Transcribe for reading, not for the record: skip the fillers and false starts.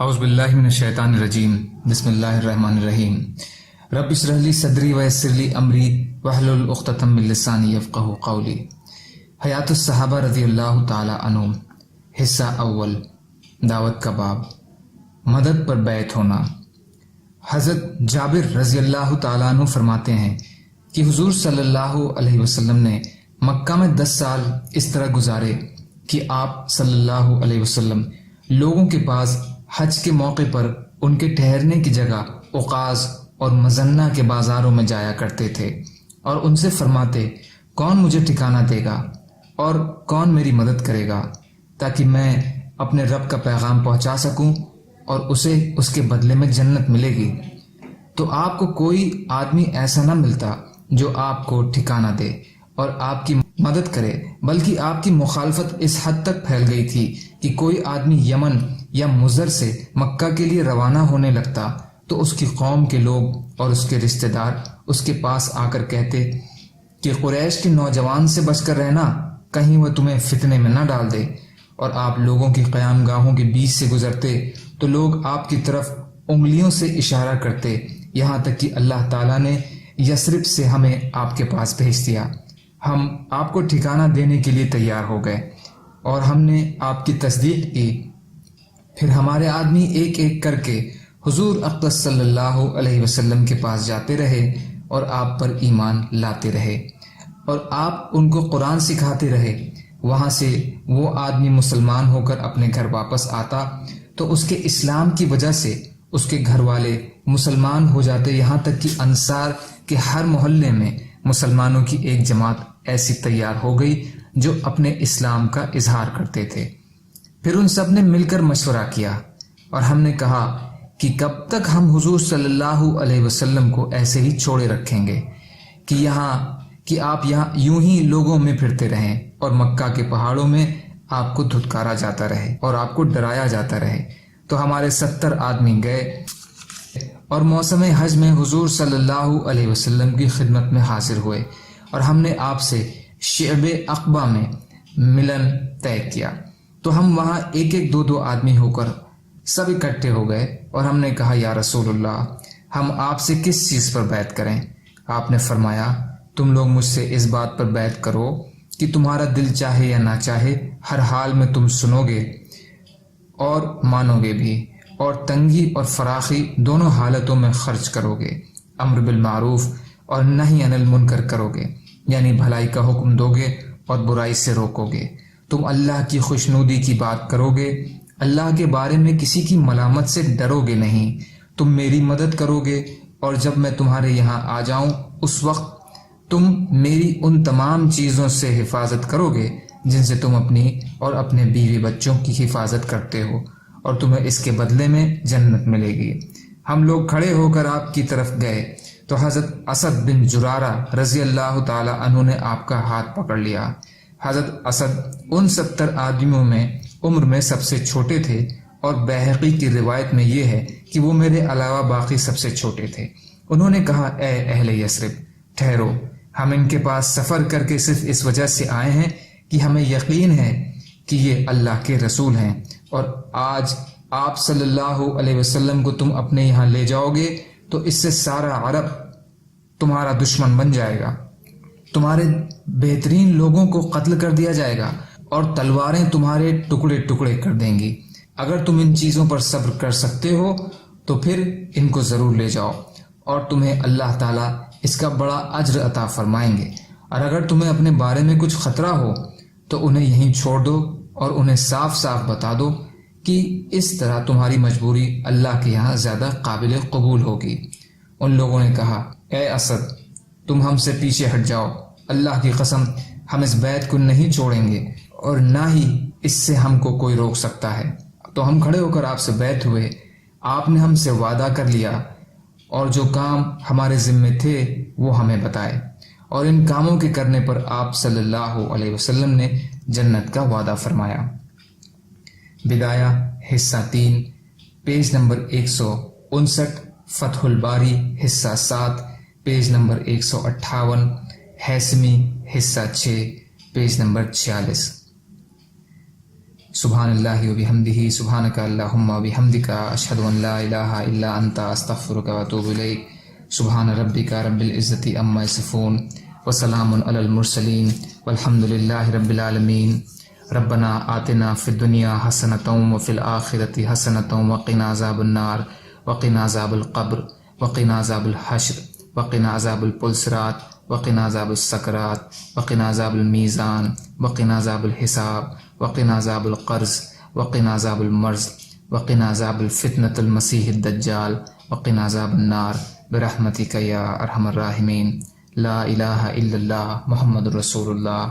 اعوذ باللہ من الشیطان الرجیم بسم اللہ الرحمن الرحیم رب اشرح لی صدری ویسر لی امری واحلل عقدۃ من لسانی یفقہوا قولی۔ حیات الصحابہ رضی اللہ تعالی عنہم، حصہ اول، دعوت کا باب، مدد پر بیعت ہونا۔ حضرت جابر رضی اللہ تعالیٰ عنہ فرماتے ہیں کہ حضور صلی اللہ علیہ وسلم نے مکہ میں 10 سال اس طرح گزارے کہ آپ صلی اللہ علیہ وسلم لوگوں کے پاس حج کے موقع پر ان کے ٹھہرنے کی جگہ عکاظ اور مزنہ کے بازاروں میں جایا کرتے تھے اور ان سے فرماتے، کون مجھے ٹھکانہ دے گا اور کون میری مدد کرے گا تاکہ میں اپنے رب کا پیغام پہنچا سکوں اور اسے اس کے بدلے میں جنت ملے گی۔ تو آپ کو کوئی آدمی ایسا نہ ملتا جو آپ کو ٹھکانہ دے اور آپ کی مدد کرے، بلکہ آپ کی مخالفت اس حد تک پھیل گئی تھی کہ کوئی آدمی یمن یا مضر سے مکہ کے لیے روانہ ہونے لگتا تو اس کی قوم کے لوگ اور اس کے رشتہ دار اس کے پاس آ کر کہتے کہ قریش کے نوجوان سے بچ کر رہنا، کہیں وہ تمہیں فتنے میں نہ ڈال دے۔ اور آپ لوگوں کی قیام گاہوں کے بیچ سے گزرتے تو لوگ آپ کی طرف انگلیوں سے اشارہ کرتے، یہاں تک کہ اللہ تعالیٰ نے یثرب سے ہمیں آپ کے پاس بھیج دیا۔ ہم آپ کو ٹھکانہ دینے کے لیے تیار ہو گئے اور ہم نے آپ کی تصدیق کی۔ پھر ہمارے آدمی ایک ایک کر کے حضور اقدس صلی اللہ علیہ وسلم کے پاس جاتے رہے اور آپ پر ایمان لاتے رہے اور آپ ان کو قرآن سکھاتے رہے۔ وہاں سے وہ آدمی مسلمان ہو کر اپنے گھر واپس آتا تو اس کے اسلام کی وجہ سے اس کے گھر والے مسلمان ہو جاتے، یہاں تک کہ انصار کے ہر محلے میں مسلمانوں کی ایک جماعت ایسی تیار ہو گئی جو اپنے اسلام کا اظہار کرتے تھے۔ پھر ان سب نے مل کر مشورہ کیا اور ہم نے کہا کہ کب تک ہم حضور صلی اللہ علیہ وسلم کو ایسے ہی چھوڑے رکھیں گے کہ آپ یہاں یوں ہی لوگوں میں پھرتے رہیں اور مکہ کے پہاڑوں میں آپ کو دھتکارا جاتا رہے اور آپ کو ڈرایا جاتا رہے۔ تو ہمارے 70 آدمی گئے اور موسم حج میں حضور صلی اللہ علیہ وسلم کی خدمت میں حاضر ہوئے اور ہم نے آپ سے شعب عقبہ میں ملن طے کیا۔ تو ہم وہاں ایک ایک دو آدمی ہو کر سب اکٹھے ہو گئے اور ہم نے کہا، یا رسول اللہ، ہم آپ سے کس چیز پر بیعت کریں؟ آپ نے فرمایا، تم لوگ مجھ سے اس بات پر بیعت کرو کہ تمہارا دل چاہے یا نہ چاہے، ہر حال میں تم سنو گے اور مانو گے بھی، اور تنگی اور فراخی دونوں حالتوں میں خرچ کرو گے، امر بالمعروف اور نہی عن المنکر کرو گے، یعنی بھلائی کا حکم دو گے اور برائی سے روکو گے۔ تم اللہ کی خوشنودی کی بات کرو گے، اللہ کے بارے میں کسی کی ملامت سے ڈرو گے نہیں، تم میری مدد کرو گے، اور جب میں تمہارے یہاں آ جاؤں اس وقت تم میری ان تمام چیزوں سے حفاظت کرو گے جن سے تم اپنی اور اپنے بیوی بچوں کی حفاظت کرتے ہو، اور تمہیں اس کے بدلے میں جنت ملے گی۔ ہم لوگ کھڑے ہو کر آپ کی طرف گئے تو حضرت اسد بن زرارہ رضی اللہ تعالی عنہ نے آپ کا ہاتھ پکڑ لیا۔ حضرت اسد ان 70 آدمیوں میں عمر میں سب سے چھوٹے تھے، اور بیہقی کی روایت میں یہ ہے کہ وہ میرے علاوہ باقی سب سے چھوٹے تھے۔ انہوں نے کہا، اے اہل یثرب، ٹھہرو، ہم ان کے پاس سفر کر کے صرف اس وجہ سے آئے ہیں کہ ہمیں یقین ہے کہ یہ اللہ کے رسول ہیں، اور آج آپ صلی اللہ علیہ وسلم کو تم اپنے یہاں لے جاؤ گے تو اس سے سارا عرب تمہارا دشمن بن جائے گا، تمہارے بہترین لوگوں کو قتل کر دیا جائے گا اور تلواریں تمہارے ٹکڑے ٹکڑے کر دیں گی۔ اگر تم ان چیزوں پر صبر کر سکتے ہو تو پھر ان کو ضرور لے جاؤ، اور تمہیں اللہ تعالیٰ اس کا بڑا اجر عطا فرمائیں گے۔ اور اگر تمہیں اپنے بارے میں کچھ خطرہ ہو تو انہیں یہیں چھوڑ دو اور انہیں صاف صاف بتا دو کہ اس طرح تمہاری مجبوری اللہ کے یہاں زیادہ قابل قبول ہوگی۔ ان لوگوں نے کہا، اے اسد، تم ہم سے پیچھے ہٹ جاؤ، اللہ کی قسم ہم اس بیعت کو نہیں چھوڑیں گے اور نہ ہی اس سے ہم کو کوئی روک سکتا ہے۔ تو ہم کھڑے ہو کر آپ سے بیعت ہوئے۔ آپ نے ہم سے وعدہ کر لیا اور جو کام ہمارے ذمے تھے وہ ہمیں بتائے، اور ان کاموں کے کرنے پر آپ صلی اللہ علیہ وسلم نے جنت کا وعدہ فرمایا۔ بدایہ حصہ 3، پیج نمبر 159، فتح الباری حصہ 7، پیج نمبر 158، حیثمی حصہ 6، پیج نمبر 46۔ سبحان اللہ وبحمدہ سبحانک اللہم وبحمدک اشہد ان لا الہ الا انت استغفرک واتوب الیک سبحان ربک رب العزت عما یصفون وسلام علی المرسلین والحمد للہ رب العالمین ربنا آتنا فی الدنیا حسنۃ وفی الآخرۃ حسنۃ وقنا عذاب النار وقنا عذاب القبر وقنا عذاب الحشر وقنا عذاب الپلسرات وقنا عذاب السکرات وقنا عذاب المیزان وقنا عذاب الحساب وقنا عذاب القرض وقنا عذاب المرض وقنا عذاب الفتنة المسیح الدجال وقنا عذاب النار برحمتک یا ارحم الراحمین لا الہ الا اللہ محمد رسول اللہ